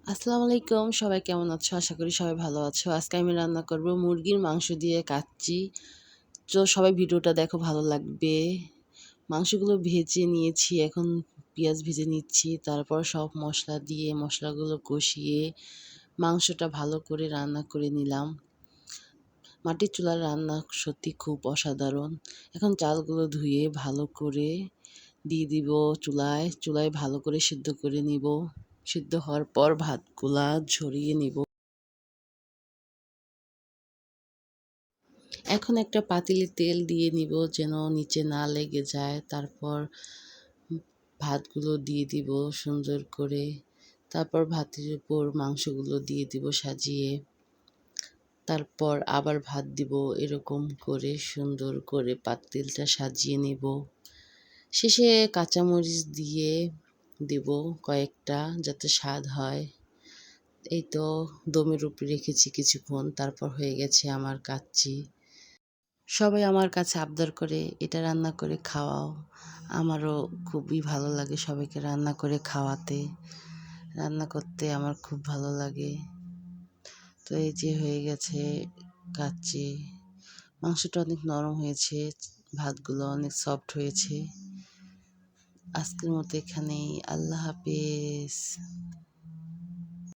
আসসালামু আলাইকুম। সবাই কেমন আছো? আশা করি সবাই ভালো আছো। আজকে আমি রান্না করব মুরগির মাংস দিয়ে কাচ্চি। তো সবাই ভিডিওটা দেখো, ভালো লাগবে। মাংসগুলো ভেজে নিয়েছি, এখন পেঁয়াজ ভেজে নিচ্ছি। তারপর সব মশলা দিয়ে মশলাগুলো কষিয়ে মাংসটা ভালো করে রান্না করে নিলাম। মাটির চুলার রান্না সত্যি খুব অসাধারণ। এখন চালগুলো ধুয়ে ভালো করে দিয়ে দিব চুলায়। চুলায় ভালো করে সিদ্ধ করে নিব। সিদ্ধ হওয়ার পর ভাতগুলা ঝরিয়ে নিব। এখন একটা পাতিলে তেল দিয়ে নিব যেন নিচে না লেগে যায়। তারপর ভাতগুলো দিয়ে দিব সুন্দর করে। তারপর ভাতের উপর মাংসগুলো দিয়ে দিব সাজিয়ে। তারপর আবার ভাত দিব, এরকম করে সুন্দর করে পাতিলটা সাজিয়ে নেব। শেষে কাঁচামরিচ দিয়ে দিব কয়েকটা, যাতে স্বাদ হয়। এই তো দমের উপরে রেখেছি কিছুক্ষণ, তারপর হয়ে গেছে আমার কাচ্চি। সবাই আমার কাছে আবদার করে এটা রান্না করে খাওয়াও। আমারও খুবই ভালো লাগে সবাইকে রান্না করে খাওয়াতে। রান্না করতে আমার খুব ভালো লাগে। তো এই যে হয়ে গেছে কাচ্চি। মাংসটা অনেক নরম হয়েছে, ভাতগুলো অনেক সফট হয়েছে। আজকের মতো এখানেই। আল্লাহ হাফেজ।